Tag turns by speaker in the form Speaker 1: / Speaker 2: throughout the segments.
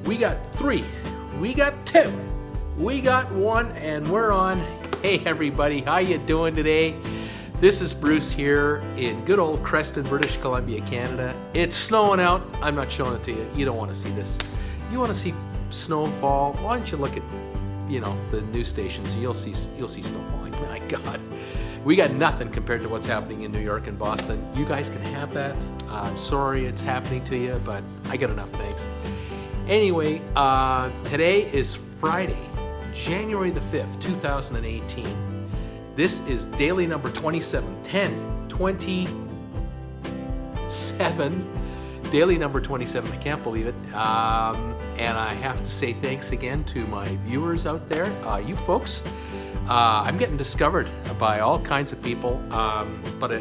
Speaker 1: We got 3, we got 2, we got 1, and we're on. Hey everybody, how you doing today? This is Bruce here in good old Creston, British Columbia, Canada. It's snowing out. I'm not showing it to you. You don't want to see this. You want to see snowfall? Why don't you look at, the news stations? You'll see snow falling. My God. We got nothing compared to what's happening in New York and Boston. You guys can have that. I'm sorry it's happening to you, but I got enough, thanks. Anyway, today is Friday, January the 5th, 2018. This is daily number 27, 10/27, daily number 27. I can't believe it. And I have to say thanks again to my viewers out there, you folks. I'm getting discovered by all kinds of people, but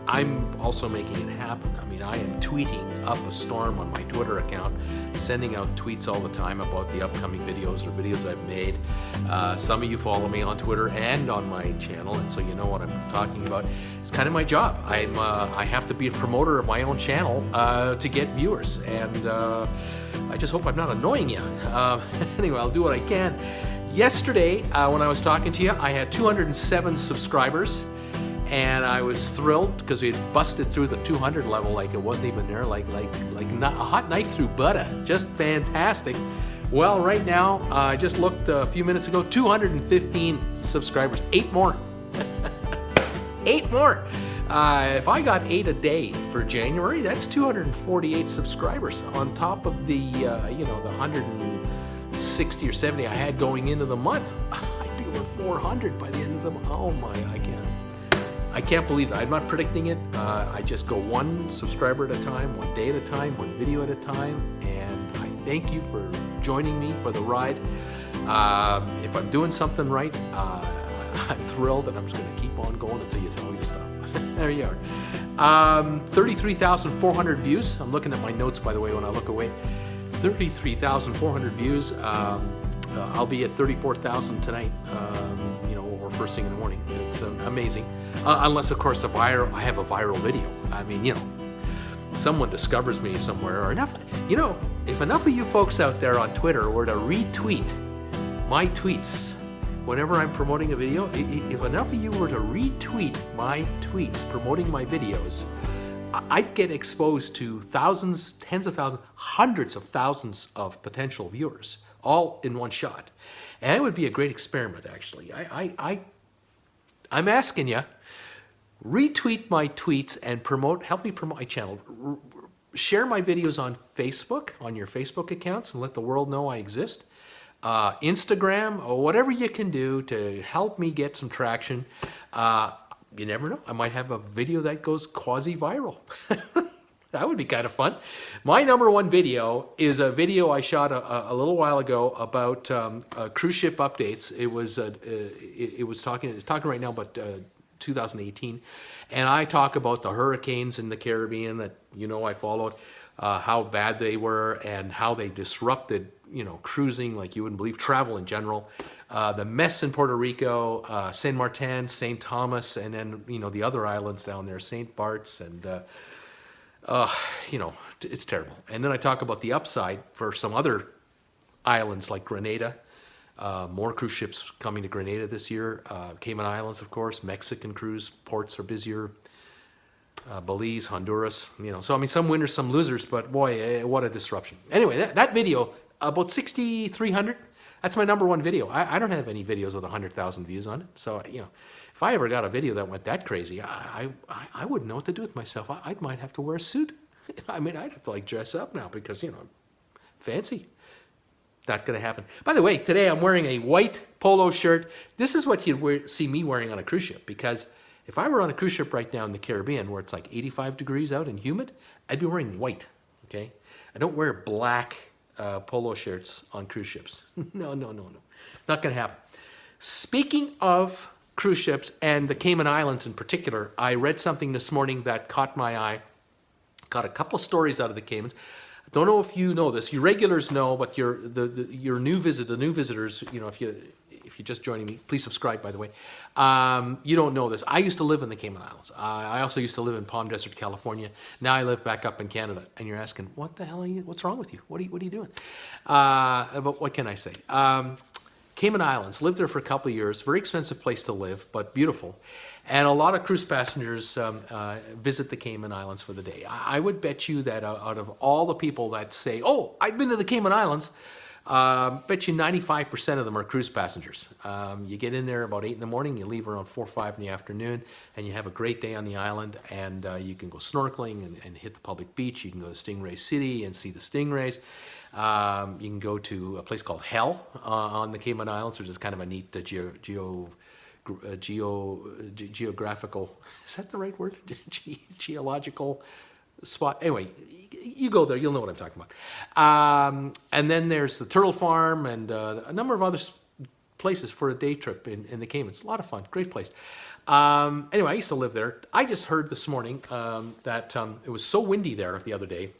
Speaker 1: I'm also making it happen. I mean, I am tweeting up a storm on my Twitter account, sending out tweets all the time about the upcoming videos or videos I've made. Some of you follow me on Twitter and on my channel, and so you know what I'm talking about. It's kind of my job. I have to be a promoter of my own channel to get viewers, and I just hope I'm not annoying you. Anyway, I'll do what I can. Yesterday, when I was talking to you, I had 207 subscribers, and I was thrilled because we had busted through the 200 level like it wasn't even there, like a hot knife through butter. Just fantastic. Well, right now, I just looked a few minutes ago, 215 subscribers, 8 more. 8 more. If I got 8 a day for January, that's 248 subscribers on top of the, the 160 or 70 I had going into the month. I'd be over 400 by the end of the month. Oh my, I can't believe that. I'm not predicting it. I just go one subscriber at a time, one day at a time, one video at a time, and I thank you for joining me for the ride. If I'm doing something right, I'm thrilled, and I'm just going to keep on going until you tell me to stop. There you are. 33,400 views. I'm looking at my notes, by the way, when I look away. 33,400 views. I'll be at 34,000 tonight, or first thing in the morning. It's amazing. Unless, of course, I have a viral video. I mean, someone discovers me somewhere, or enough, if enough of you folks out there on Twitter were to retweet my tweets whenever I'm promoting a video, if enough of you were to retweet my tweets promoting my videos, I'd get exposed to thousands, tens of thousands, hundreds of thousands of potential viewers, all in one shot. And it would be a great experiment, actually. I'm asking you, retweet my tweets and help me promote my channel. Share my videos on Facebook, on your Facebook accounts, and let the world know I exist. Instagram, or whatever you can do to help me get some traction. You never know. I might have a video that goes quasi-viral. That would be kind of fun. My number one video is a video I shot a little while ago about cruise ship updates. It's talking right now about 2018, and I talk about the hurricanes in the Caribbean that I followed, how bad they were and how they disrupted cruising like you wouldn't believe, travel in general. The mess in Puerto Rico, Saint Martin, Saint Thomas, and then the other islands down there, Saint Bart's, and it's terrible. And then I talk about the upside for some other islands like Grenada. More cruise ships coming to Grenada this year. Cayman Islands, of course. Mexican cruise ports are busier. Belize, Honduras. So I mean, some winners, some losers, but boy, what a disruption. Anyway, that video, about 6,300. That's my number one video. I don't have any videos with 100,000 views on it. So, if I ever got a video that went that crazy, I wouldn't know what to do with myself. I might have to wear a suit. I mean, I'd have to dress up now because, I'm fancy. Not going to happen. By the way, today I'm wearing a white polo shirt. This is what you'd see me wearing on a cruise ship, because if I were on a cruise ship right now in the Caribbean where it's like 85 degrees out and humid, I'd be wearing white, okay? I don't wear black polo shirts on cruise ships. No. Not going to happen. Speaking of cruise ships and the Cayman Islands in particular, I read something this morning that caught my eye. Got a couple of stories out of the Caymans. I don't know if you know this. You regulars know, but the new visitors, if if you're just joining me, please subscribe, by the way. You don't know this. I used to live in the Cayman Islands. I also used to live in Palm Desert, California. Now I live back up in Canada. And you're asking, what the hell are you, what's wrong with you? What are you doing? But what can I say? Cayman Islands, lived there for a couple of years. Very expensive place to live, but beautiful. And a lot of cruise passengers visit the Cayman Islands for the day. I would bet you that out of all the people that say, oh, I've been to the Cayman Islands, bet you 95% of them are cruise passengers. You get in there about 8 in the morning, you leave around 4 or 5 in the afternoon, and you have a great day on the island, and you can go snorkeling and hit the public beach. You can go to Stingray City and see the stingrays. You can go to a place called Hell on the Cayman Islands, which is kind of a neat geographical, is that the right word? Geological spot. Anyway, you go there, you'll know what I'm talking about. And then there's the Turtle Farm and a number of other places for a day trip in the Caymans. A lot of fun, great place. Anyway, I used to live there. I just heard this morning that it was so windy there the other day.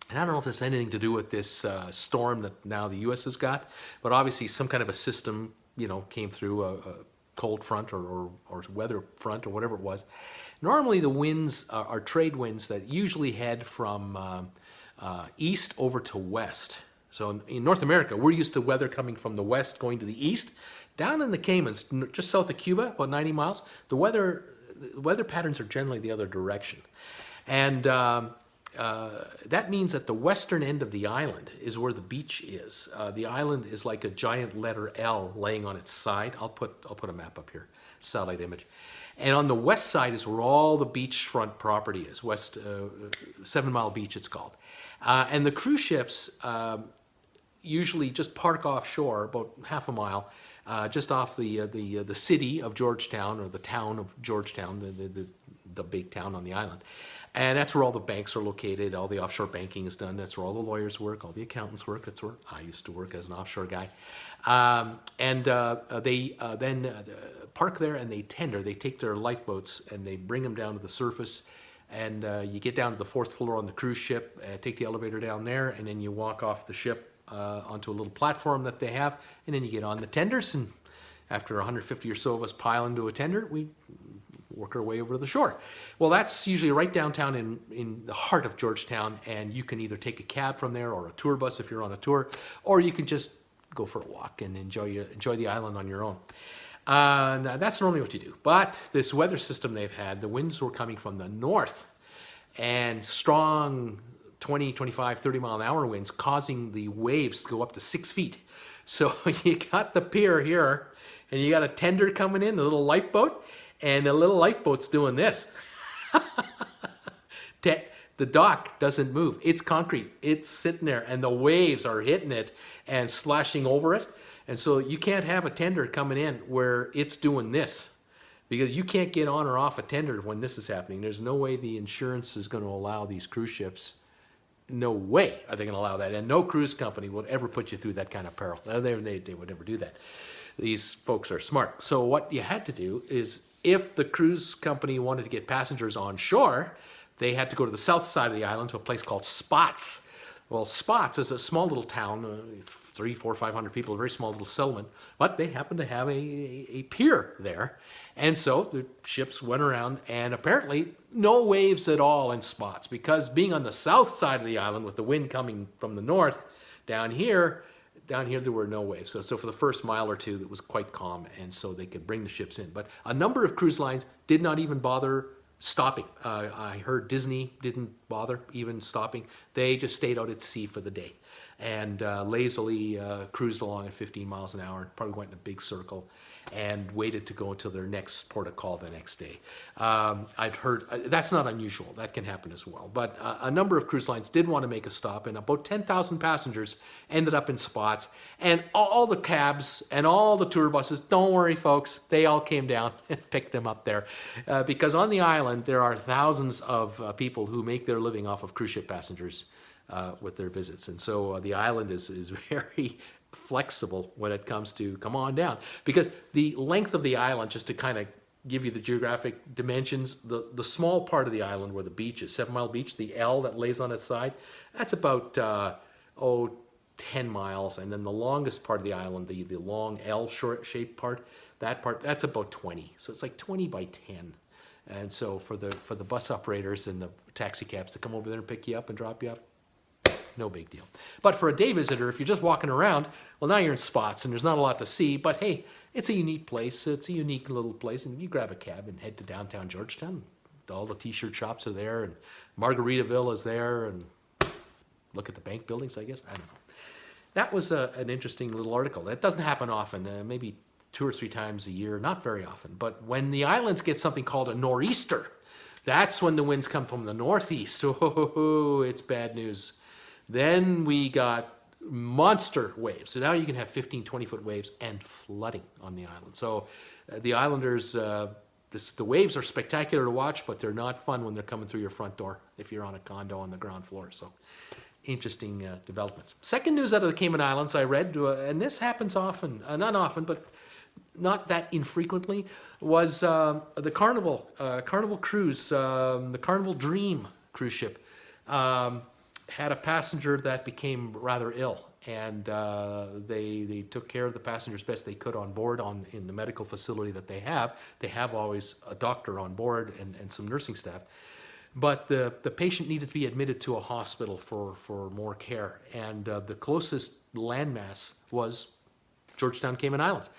Speaker 1: And I don't know if this has anything to do with this storm that now the U.S. has got, but obviously some kind of a system, came through a cold front or weather front or whatever it was. Normally the winds are trade winds that usually head from east over to west. So in North America, we're used to weather coming from the west going to the east. Down in the Caymans, just south of Cuba, about 90 miles, the weather patterns are generally the other direction. And that means that the western end of the island is where the beach is. The island is like a giant letter L laying on its side. I'll put a map up here, satellite image. And on the west side is where all the beachfront property is. 7 Mile Beach it's called. And the cruise ships usually just park offshore about half a mile, just off the city of Georgetown, or the town of Georgetown, the big town on the island. And that's where all the banks are located, all the offshore banking is done, that's where all the lawyers work, all the accountants work, that's where I used to work as an offshore guy. They then park there and they tender, they take their lifeboats and they bring them down to the surface, and you get down to the 4th floor on the cruise ship, take the elevator down there, and then you walk off the ship onto a little platform that they have, and then you get on the tenders, and after 150 or so of us pile into a tender, we work our way over to the shore. Well, that's usually right downtown in the heart of Georgetown, and you can either take a cab from there or a tour bus if you're on a tour, or you can just go for a walk and enjoy the island on your own. Now that's normally what you do. But this weather system they've had, the winds were coming from the north, and strong 20, 25, 30 mile an hour winds causing the waves to go up to 6 feet. So you got the pier here, and you got a tender coming in, a little lifeboat, and the little lifeboat's doing this. The dock doesn't move. It's concrete. It's sitting there, and the waves are hitting it and splashing over it. And so you can't have a tender coming in where it's doing this, because you can't get on or off a tender when this is happening. There's no way the insurance is going to allow these cruise ships. No way are they going to allow that. And no cruise company would ever put you through that kind of peril. They would never do that. These folks are smart. So what you had to do is, if the cruise company wanted to get passengers on shore, they had to go to the south side of the island to a place called Spots. Well, Spots is a small little town, 300, 400, 500 people, a very small little settlement, but they happen to have a pier there. And so the ships went around, and apparently no waves at all in Spots, because being on the south side of the island with the wind coming from the north, down here there were no waves. So for the first mile or two, it was quite calm, and so they could bring the ships in. But a number of cruise lines did not even bother stopping. I heard Disney didn't bother even stopping. They just stayed out at sea for the day and lazily cruised along at 15 miles an hour, probably went in a big circle, and waited to go until their next port of call the next day. I've heard, that's not unusual, that can happen as well. But a number of cruise lines did want to make a stop, and about 10,000 passengers ended up in Spots. And all the cabs and all the tour buses, don't worry folks, they all came down and picked them up there. Because on the island, there are thousands of people who make their living off of cruise ship passengers with their visits. And so the island is very flexible when it comes to come on down, because the length of the island, just to kind of give you the geographic dimensions, the small part of the island where the beach is, 7 Mile Beach, the L that lays on its side, that's about 10 miles, and then the longest part of the island, the long L-shaped part, that's about 20. So it's like 20 by 10. And so for the bus operators and the taxi cabs to come over there and pick you up and drop you off, no big deal. But for a day visitor, if you're just walking around, well, now you're in spots and there's not a lot to see, but hey, it's a unique place. It's a unique little place, and you grab a cab and head to downtown Georgetown. All the t-shirt shops are there, and Margaritaville is there, and look at the bank buildings, I guess. I don't know. That was an interesting little article. That doesn't happen often, maybe 2 or 3 times a year, not very often. But when the islands get something called a nor'easter, that's when the winds come from the northeast. Oh, it's bad news. Then we got monster waves. So now you can have 15, 20-foot waves and flooding on the island. So the islanders, the waves are spectacular to watch, but they're not fun when they're coming through your front door if you're on a condo on the ground floor. So interesting developments. Second news out of the Cayman Islands I read, and this happens often, not often, but not that infrequently, was the Carnival cruise, the Carnival Dream cruise ship. Had a passenger that became rather ill, and they took care of the passengers best they could on board in the medical facility that they have. They have always a doctor on board and some nursing staff. But the patient needed to be admitted to a hospital for more care, and the closest landmass was Georgetown, Cayman Islands.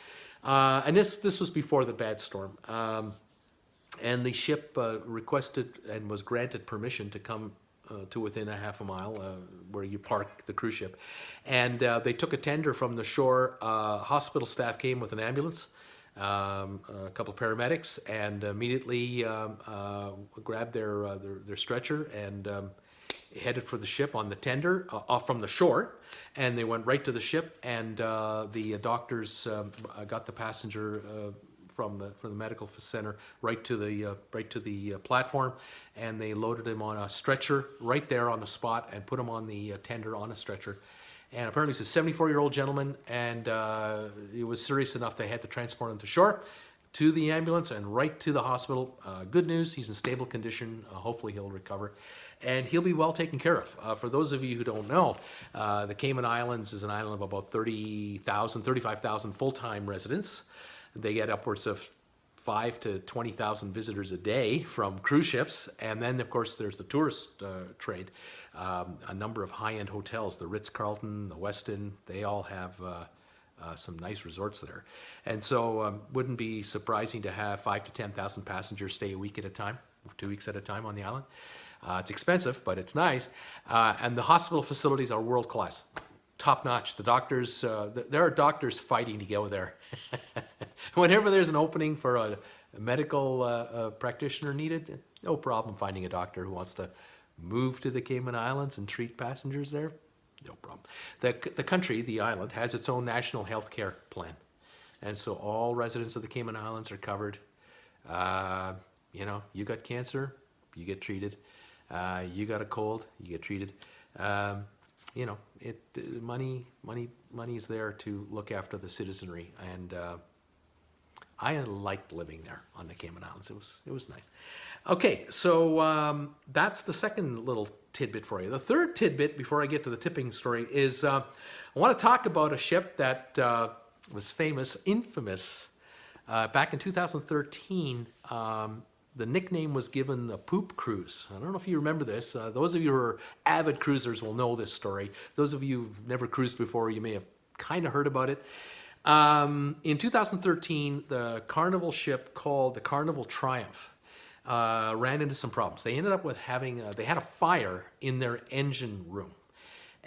Speaker 1: And this was before the bad storm. And the ship requested and was granted permission to come to within a half a mile where you park the cruise ship. And they took a tender from the shore. Hospital staff came with an ambulance, a couple of paramedics, and immediately grabbed their stretcher and headed for the ship on the tender off from the shore. And they went right to the ship, and the doctors got the passenger from the medical center right to the platform, and they loaded him on a stretcher right there on the spot and put him on the tender on a stretcher. And apparently he's a 74-year-old gentleman, and it was serious enough they had to transport him to shore, to the ambulance, and right to the hospital. Good news, he's in stable condition. Hopefully he'll recover, and he'll be well taken care of. For those of you who don't know, the Cayman Islands is an island of about 35,000 full-time residents. They get upwards of 5,000 to 20,000 visitors a day from cruise ships. And then, of course, there's the tourist trade. A number of high-end hotels, the Ritz-Carlton, the Westin, they all have some nice resorts there. And so wouldn't be surprising to have 5,000 to 10,000 passengers stay a week at a time, 2 weeks at a time on the island. It's expensive, but it's nice. And the hospital facilities are world-class. Top notch. The doctors, there are doctors fighting to go there. Whenever there's an opening for a medical practitioner needed, no problem finding a doctor who wants to move to the Cayman Islands and treat passengers there. No problem. The country, the island, has its own national health care plan. And so all residents of the Cayman Islands are covered. You got cancer, you get treated. You got a cold, you get treated. Money is there to look after the citizenry, and I liked living there on the Cayman Islands. It was nice. Okay, so that's the second little tidbit for you. The third tidbit, before I get to the tipping story, is I want to talk about a ship that was infamous, back in 2013. The nickname was given the Poop Cruise. I don't know if you remember this. Those of you who are avid cruisers will know this story. Those of you who've never cruised before, you may have kind of heard about it. In 2013, the Carnival ship called the Carnival Triumph ran into some problems. They ended up with they had a fire in their engine room.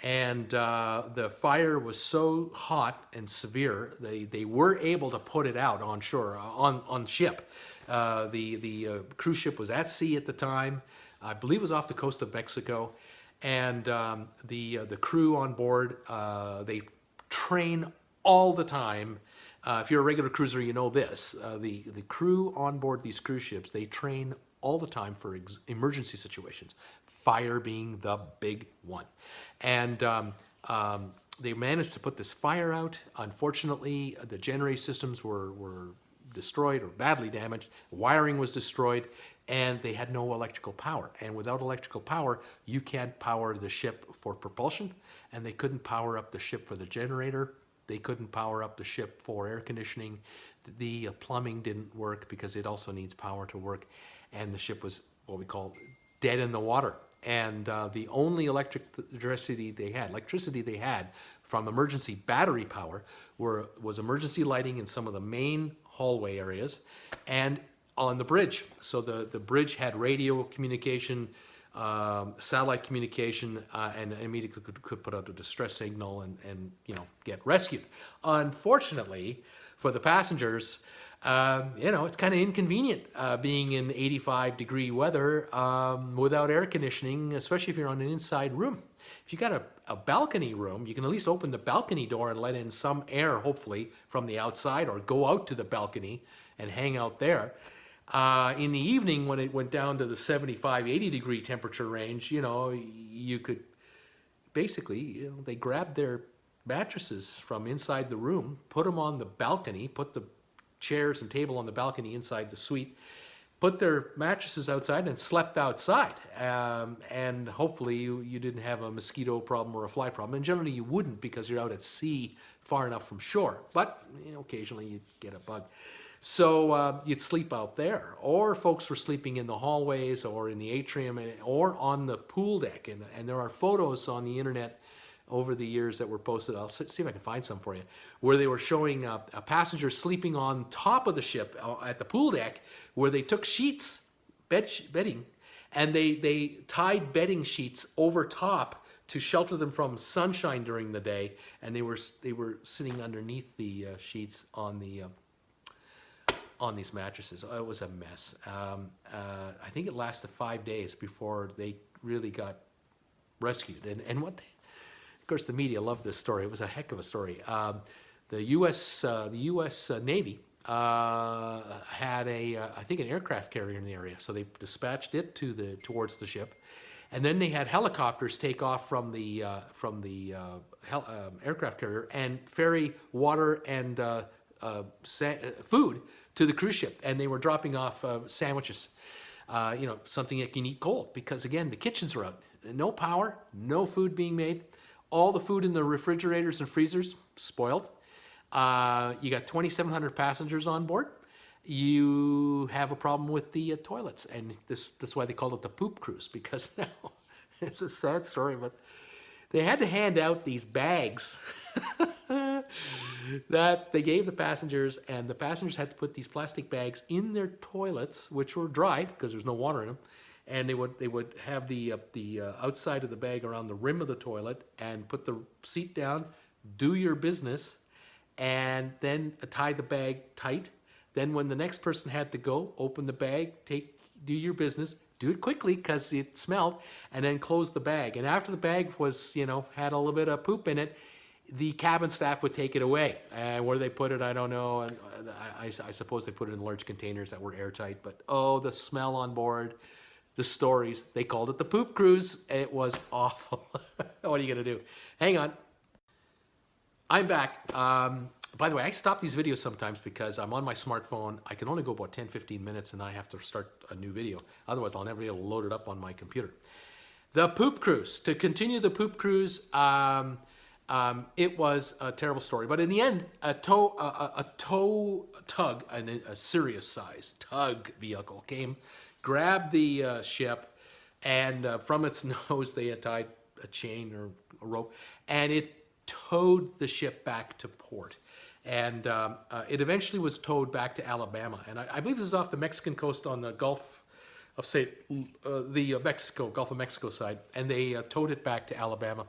Speaker 1: And the fire was so hot and severe, they were able to put it out on shore, on ship. The cruise ship was at sea at the time. I believe it was off the coast of Mexico. And the crew on board, they train all the time. If you're a regular cruiser, you know this. The crew on board these cruise ships, they train all the time for emergency situations, fire being the big one. And they managed to put this fire out. Unfortunately, the generator systems were destroyed or badly damaged. Wiring was destroyed, and they had no electrical power. And without electrical power, you can't power the ship for propulsion, and they couldn't power up the ship for the generator. They couldn't power up the ship for air conditioning. The plumbing didn't work because it also needs power to work, and the ship was what we call dead in the water. And the only electricity they had from emergency battery power was emergency lighting in some of the main hallway areas and on the bridge. So the bridge had radio communication, satellite communication, and immediately could put out a distress signal and get rescued. Unfortunately, for the passengers, it's kind of inconvenient being in 85-degree weather without air conditioning, especially if you're on an inside room. If you got a balcony room, you can at least open the balcony door and let in some air, hopefully, from the outside, or go out to the balcony and hang out there. In the evening, when it went down to the 75, 80-degree temperature range, you could basically, they grabbed their mattresses from inside the room, put them on the balcony, put the chairs and table on the balcony inside the suite, put their mattresses outside and slept outside. And hopefully you didn't have a mosquito problem or a fly problem. And generally you wouldn't, because you're out at sea far enough from shore. But occasionally you'd get a bug. So you'd sleep out there. Or folks were sleeping in the hallways or in the atrium or on the pool deck. And there are photos on the internet over the years that were posted. I'll see if I can find some for you, where they were showing a passenger sleeping on top of the ship at the pool deck, where they took sheets, bedding, and they tied bedding sheets over top to shelter them from sunshine during the day, and they were sitting underneath the sheets on these mattresses. It was a mess. I think it lasted 5 days before they really got rescued. And what of course, the media loved this story. It was a heck of a story. The U.S. Navy had I think an aircraft carrier in the area, so they dispatched it towards the ship, and then they had helicopters take off from the aircraft carrier and ferry water and food to the cruise ship, and they were dropping off sandwiches, something that you can eat cold, because again, the kitchens were out, no power, no food being made. All the food in the refrigerators and freezers spoiled. You got 2,700 passengers on board. You have a problem with the toilets, and that's why they called it the poop cruise, because now it's a sad story, but they had to hand out these bags that they gave the passengers, and the passengers had to put these plastic bags in their toilets, which were dry because there's no water in them. And they would have the outside of the bag around the rim of the toilet, and put the seat down, do your business, and then tie the bag tight. Then when the next person had to go, open the bag, do your business, do it quickly because it smelled, and then close the bag. And after the bag was, had a little bit of poop in it, the cabin staff would take it away. And where they put it, I don't know. And I suppose they put it in large containers that were airtight. But the smell on board. The stories, they called it the poop cruise. It was awful. What are you gonna do? Hang on. I'm back. By the way, I stop these videos sometimes because I'm on my smartphone. I can only go about 10-15 minutes and I have to start a new video. Otherwise, I'll never be able to load it up on my computer. The poop cruise. To continue the poop cruise, it was a terrible story. But in the end, a tow tug, a serious size tug vehicle came, grabbed the ship, and from its nose they had tied a chain or a rope, and it towed the ship back to port. And it eventually was towed back to Alabama. And I believe this is off the Mexican coast on the Gulf of Gulf of Mexico side. And they towed it back to Alabama.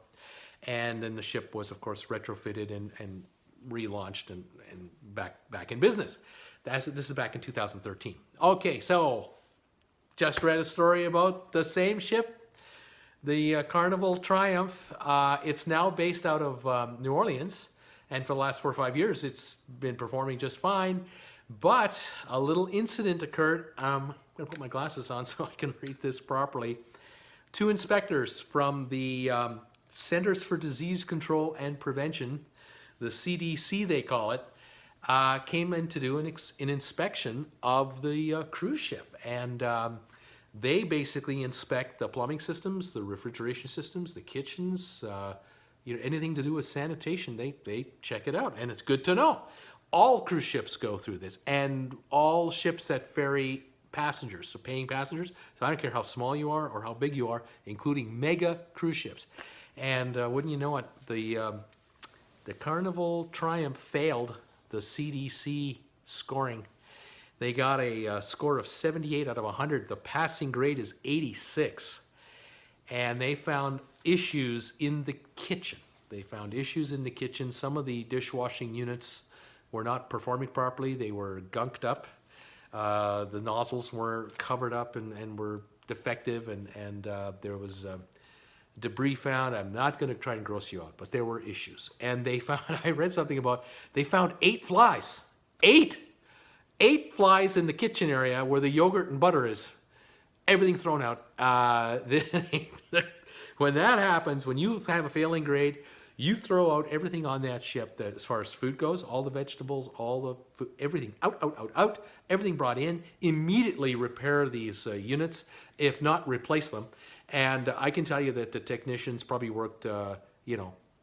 Speaker 1: And then the ship was, of course, retrofitted and relaunched and back in business. This is back in 2013. Okay, so just read a story about the same ship, the Carnival Triumph. It's now based out of New Orleans, and for the last 4 or 5 years, it's been performing just fine. But a little incident occurred. I'm going to put my glasses on so I can read this properly. 2 inspectors from the Centers for Disease Control and Prevention, the CDC they call it, came in to do an inspection of the cruise ship. And they basically inspect the plumbing systems, the refrigeration systems, the kitchens, anything to do with sanitation, they check it out, and it's good to know. All cruise ships go through this, and all ships that ferry passengers, so paying passengers. So I don't care how small you are or how big you are, including mega cruise ships. And wouldn't you know it, the Carnival Triumph failed the CDC scoring. They got a score of 78 out of 100. The passing grade is 86. And they found issues in the kitchen. They found issues in the kitchen. Some of the dishwashing units were not performing properly. They were gunked up. The nozzles were covered up and were defective, and there was debris found. I'm not going to try and gross you out, but there were issues. And they found, I read something about, they found 8 flies. 8 flies in the kitchen area where the yogurt and butter is. Everything thrown out. When that happens, when you have a failing grade, you throw out everything on that ship that, as far as food goes, all the vegetables, all the food, everything out, everything brought in, immediately repair these units, if not replace them. And I can tell you that the technicians probably worked,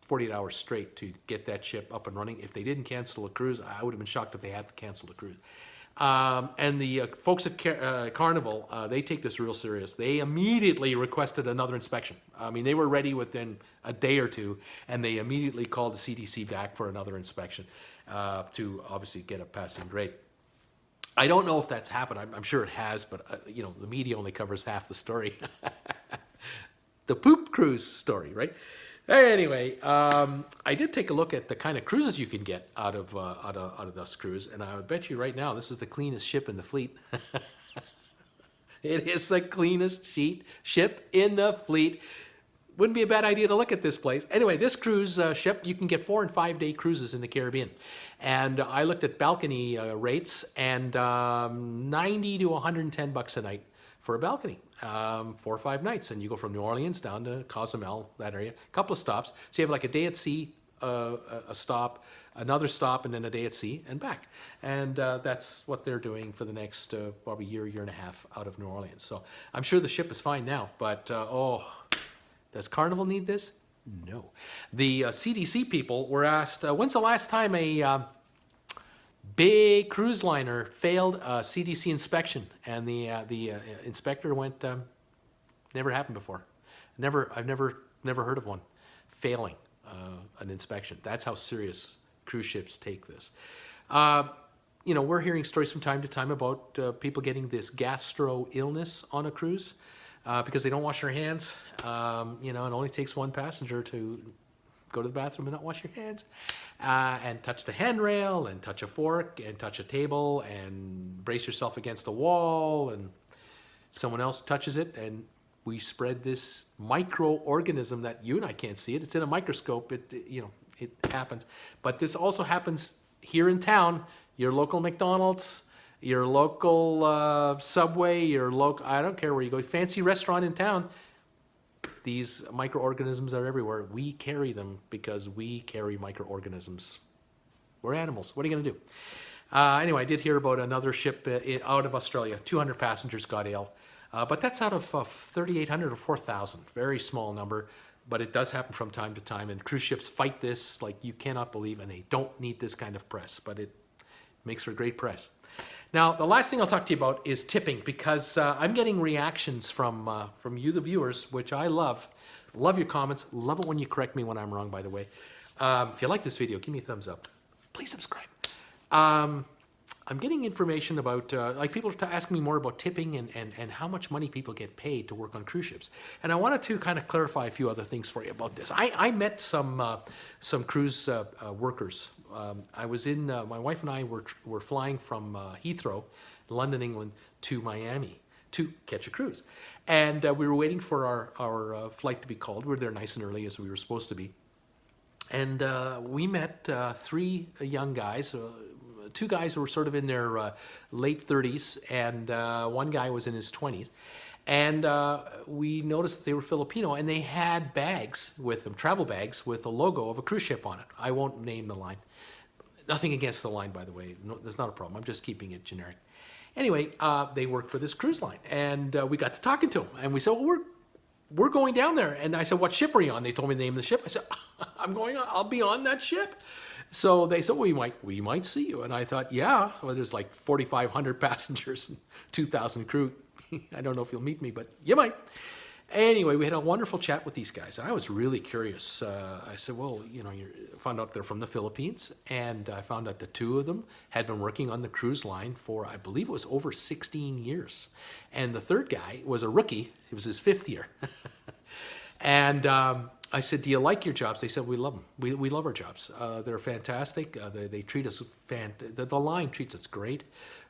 Speaker 1: 48 hours straight to get that ship up and running. If they didn't cancel a cruise, I would have been shocked if they had canceled a cruise. And the folks at Carnival, they take this real serious. They immediately requested another inspection. I mean, they were ready within a day or two, and they immediately called the CDC back for another inspection to obviously get a passing grade. I don't know if that's happened. I'm sure it has, but the media only covers half the story. The poop cruise story, right? Anyway, I did take a look at the kind of cruises you can get out of this cruise, and I would bet you right now this is the cleanest ship in the fleet. It is the cleanest ship in the fleet. Wouldn't be a bad idea to look at this place. Anyway, this cruise ship, you can get 4- and 5-day cruises in the Caribbean. And I looked at balcony rates, and 90 to 110 bucks a night for a balcony, 4 or 5 nights. And you go from New Orleans down to Cozumel, that area, a couple of stops. So you have like a day at sea, a stop, another stop, and then a day at sea and back. And that's what they're doing for the next probably year and a half out of New Orleans. So I'm sure the ship is fine now, but does Carnival need this? No. The CDC people were asked, when's the last time a big cruise liner failed a CDC inspection? And the inspector went, never happened before. I've never heard of one failing an inspection. That's how serious cruise ships take this. We're hearing stories from time to time about people getting this gastro illness on a cruise. Because they don't wash their hands. It only takes one passenger to go to the bathroom and not wash your hands, and touch the handrail, and touch a fork, and touch a table, and brace yourself against a wall, and someone else touches it, and we spread this microorganism that you and I can't see it. It's in a microscope. It happens. But this also happens here in town. Your local McDonald's, your local Subway, your local, I don't care where you go, fancy restaurant in town, these microorganisms are everywhere. We carry them because we carry microorganisms. We're animals. What are you going to do? Anyway, I did hear about another ship out of Australia. 200 passengers got ill. But that's out of 3,800 or 4,000. Very small number. But it does happen from time to time. And cruise ships fight this like you cannot believe. And they don't need this kind of press. But it makes for great press. Now, the last thing I'll talk to you about is tipping, because I'm getting reactions from you, the viewers, which I love. Love your comments. Love it when you correct me when I'm wrong, by the way. If you like this video, give me a thumbs up. Please subscribe. I'm getting information about, people are asking me more about tipping and how much money people get paid to work on cruise ships. And I wanted to kind of clarify a few other things for you about this. I met some cruise workers. I was in, my wife and I were flying from Heathrow, London, England, to Miami to catch a cruise. And we were waiting for our flight to be called. We were there nice and early, as we were supposed to be. And we met 3 young guys, 2 guys who were sort of in their late 30s, and 1 guy was in his 20s. And we noticed that they were Filipino, and they had bags with them, travel bags with a logo of a cruise ship on it. I won't name the line. Nothing against the line, by the way. No, there's not a problem. I'm just keeping it generic. Anyway, they worked for this cruise line, and we got to talking to them. And we said, well, we're going down there. And I said, what ship are you on? They told me the name of the ship. I said, I'll be on that ship. So they said, well, we might see you. And I thought, yeah, well, there's like 4,500 passengers and 2,000 crew. I don't know if you'll meet me, but you might. Anyway, we had a wonderful chat with these guys. I was really curious. I said, well, found out they're from the Philippines, and I found out the two of them had been working on the cruise line for, I believe it was over 16 years. And the third guy was a rookie. It was his 5th year. And I said, do you like your jobs? They said, we love them. We love our jobs. They're fantastic. They treat us, the line treats us great.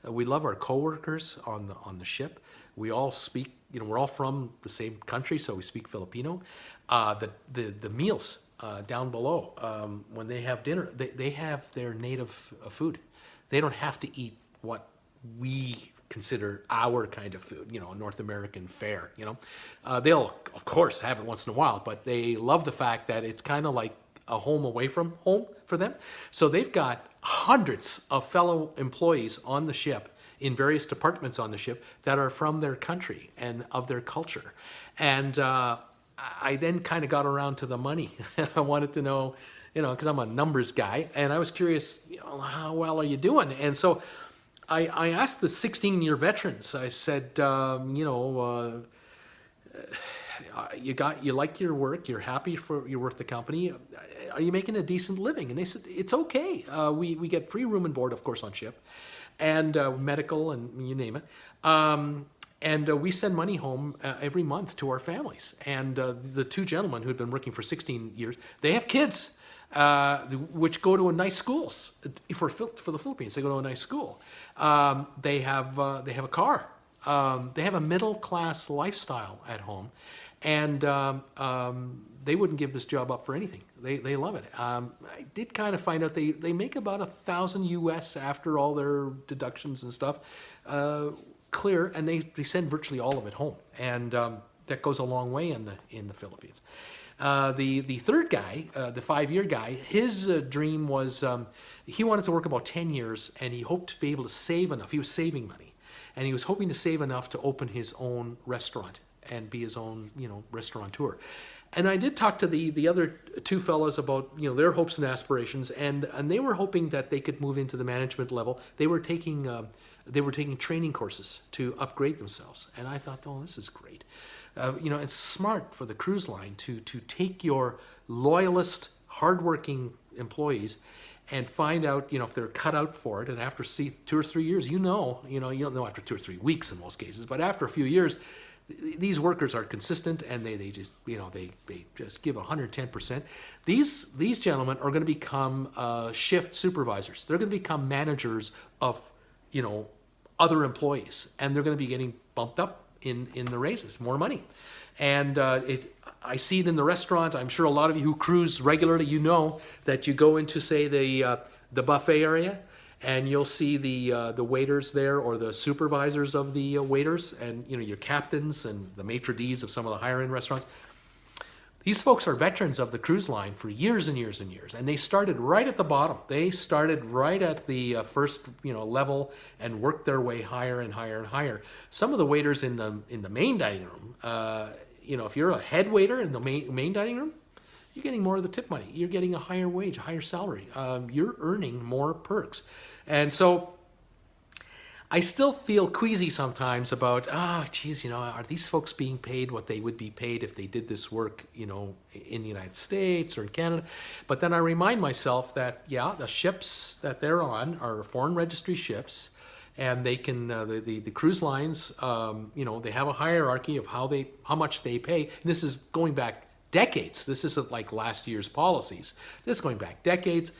Speaker 1: We love our coworkers on the ship. We all speak, we're all from the same country, so we speak Filipino. The meals down below, when they have dinner, they have their native food. They don't have to eat what we consider our kind of food, North American fare, They'll, of course, have it once in a while, but they love the fact that it's kind of like a home away from home for them. So they've got hundreds of fellow employees on the ship in various departments on the ship that are from their country and of their culture. And I then kind of got around to the money. I wanted to know, because I'm a numbers guy, and I was curious, how well are you doing? And so I asked the 16-year veterans, I said, you like your work, you're happy you're with the company, are you making a decent living? And they said, it's okay. We get free room and board, of course, on ship, and medical, and you name it. And we send money home every month to our families. And the two gentlemen who had been working for 16 years, they have kids, which go to a nice schools for the Philippines. They go to a nice school. They have a car. They have a middle class lifestyle at home, and they wouldn't give this job up for anything. They love it. I did kind of find out they make about $1,000 US after all their deductions and stuff clear, and they send virtually all of it home, and that goes a long way in the Philippines. The third guy, the 5-year guy, his dream was he wanted to work about 10 years, and he hoped to be able to save enough. He was saving money, and he was hoping to save enough to open his own restaurant and be his own, restaurateur. And I did talk to the other two fellows about, their hopes and aspirations, and they were hoping that they could move into the management level. They were taking training courses to upgrade themselves, and I thought, oh, this is great. It's smart for the cruise line to take your loyalist, hardworking employees and find out, if they're cut out for it. And after 2 or 3 years, you'll know after 2 or 3 weeks in most cases, but after a few years, these workers are consistent, and they just, they just give 110%. These gentlemen are going to become shift supervisors. They're going to become managers of, other employees, and they're going to be getting bumped up in the raises, more money. And I see it in the restaurant. I'm sure a lot of you who cruise regularly, that you go into, say, the buffet area, and you'll see the waiters there, or the supervisors of the waiters, and your captains and the maitre d's of some of the higher end restaurants. These folks are veterans of the cruise line for years and years and years, and they started right at the bottom. They started right at the first level and worked their way higher and higher and higher. Some of the waiters in the main dining room, if you're a head waiter in the main dining room, you're getting more of the tip money. You're getting a higher wage, a higher salary. You're earning more perks. And so I still feel queasy sometimes about, are these folks being paid what they would be paid if they did this work, in the United States or in Canada? But then I remind myself that, the ships that they're on are foreign registry ships, and they can, the cruise lines, they have a hierarchy of how much they pay. And this is going back decades. This isn't like last year's policies. This is going back decades.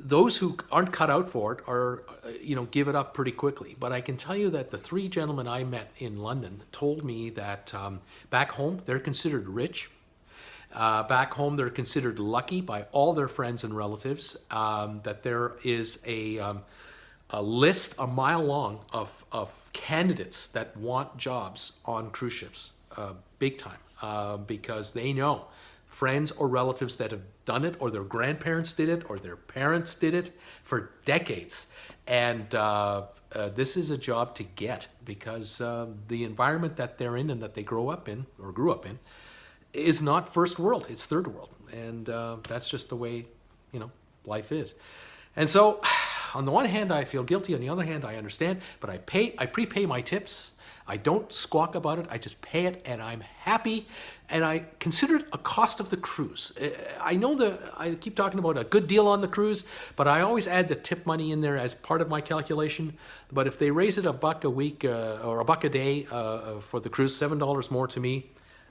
Speaker 1: Those who aren't cut out for it are, give it up pretty quickly. But I can tell you that the 3 gentlemen I met in London told me that back home, they're considered rich. Back home, they're considered lucky by all their friends and relatives, that there is a list a mile long of candidates that want jobs on cruise ships, big time, because they know friends or relatives that have done it, or their grandparents did it, or their parents did it for decades. And this is a job to get, because the environment that they're in and that they grew up in is not first world, it's third world. And that's just the way, life is. And so on the one hand, I feel guilty. On the other hand, I understand, but I prepay my tips. I don't squawk about it. I just pay it, and I'm happy. And I consider it a cost of the cruise. I know I keep talking about a good deal on the cruise, but I always add the tip money in there as part of my calculation. But if they raise it $1 a week or $1 a day for the cruise, $7 more to me,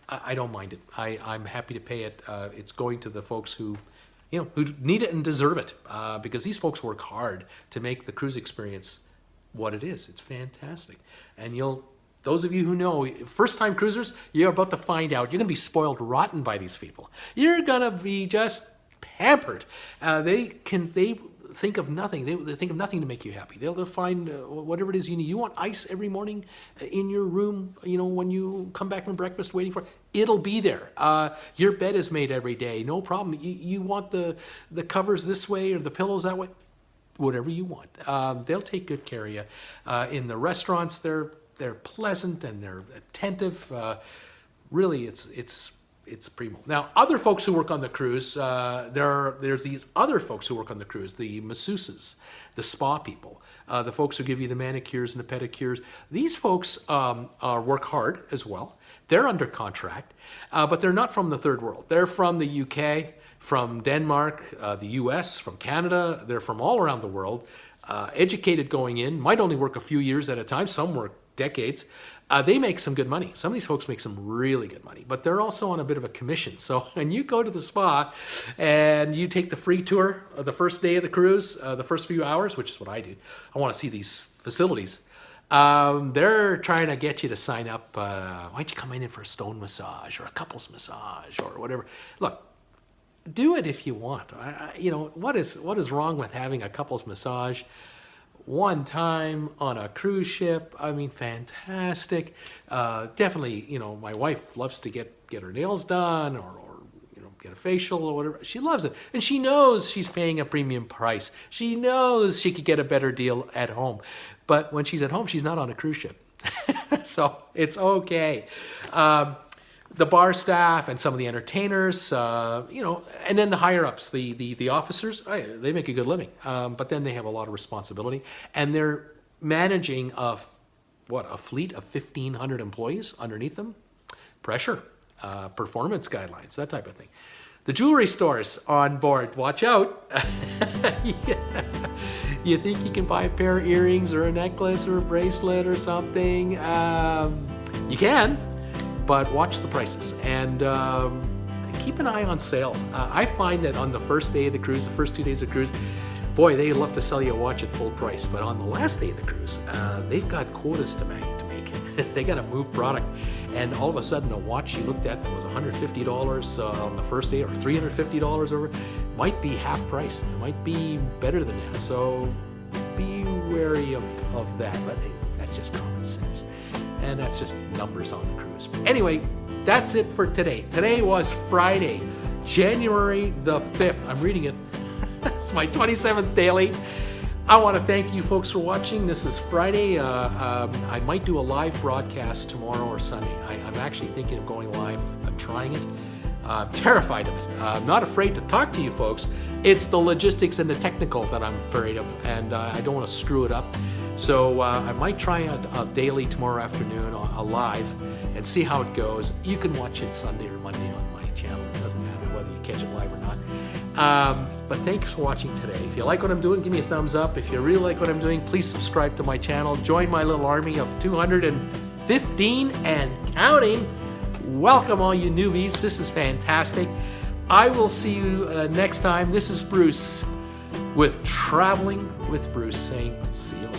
Speaker 1: I don't mind it. I'm happy to pay it. It's going to the folks who need it and deserve it, because these folks work hard to make the cruise experience what it is. It's fantastic. And those of you who know, first-time cruisers, you're about to find out. You're going to be spoiled rotten by these people. You're going to be just pampered. They think of nothing. They think of nothing to make you happy. They'll find whatever it is you need. You want ice every morning in your room, when you come back from breakfast waiting for it, it'll be there. Your bed is made every day, no problem. You want the covers this way or the pillows that way, whatever you want. They'll take good care of you. In the restaurants, they're pleasant and they're attentive. Really, it's primo. Now, other folks who work on the cruise, there's these other folks who work on the cruise, the masseuses, the spa people, the folks who give you the manicures and the pedicures. These folks work hard as well. They're under contract, but they're not from the third world. They're from the UK, from Denmark, the US, from Canada. They're from all around the world. Educated going in, might only work a few years at a time. Some work decades. They make some good money. Some of these folks make some really good money, but they're also on a bit of a commission. So when you go to the spa and you take the free tour of the first day of the cruise, the first few hours, which is what I do, I want to see these facilities. They're trying to get you to sign up. Why don't you come in for a stone massage or a couples massage or whatever? Look, do it if you want. What is wrong with having a couples massage one time on a cruise ship? I mean, fantastic. Definitely, my wife loves to get her nails done or get a facial or whatever. She loves it. And she knows she's paying a premium price. She knows she could get a better deal at home. But when she's at home, she's not on a cruise ship. So it's okay. The bar staff and some of the entertainers, and then the higher-ups, the officers, they make a good living. But then they have a lot of responsibility. And they're managing a fleet of 1,500 employees underneath them. Pressure, performance guidelines, that type of thing. The jewelry stores on board, watch out. You think you can buy a pair of earrings or a necklace or a bracelet or something? You can. But watch the prices and keep an eye on sales. I find that on the first day of the cruise, the first 2 days of the cruise, boy, they love to sell you a watch at full price. But on the last day of the cruise, they've got quotas to make. They got to move product. And all of a sudden, a watch you looked at that was $150 on the first day or $350 over, might be half price. It might be better than that. So be wary of that. But that's just common sense. And that's just numbers on the cruise. Anyway, that's it for today. Today was Friday, January the 5th. I'm reading it. It's my 27th daily. I want to thank you folks for watching. This is Friday. I might do a live broadcast tomorrow or Sunday. I'm actually thinking of going live. I'm trying it. I'm terrified of it. I'm not afraid to talk to you folks. It's the logistics and the technical that I'm afraid of, and I don't want to screw it up. So I might try a daily tomorrow afternoon, a live, and see how it goes. You can watch it Sunday or Monday on my channel. It doesn't matter whether you catch it live or not. But thanks for watching today. If you like what I'm doing, give me a thumbs up. If you really like what I'm doing, please subscribe to my channel. Join my little army of 215 and counting. Welcome all you newbies. This is fantastic. I will see you next time. This is Bruce with Traveling with Bruce saying, see you later.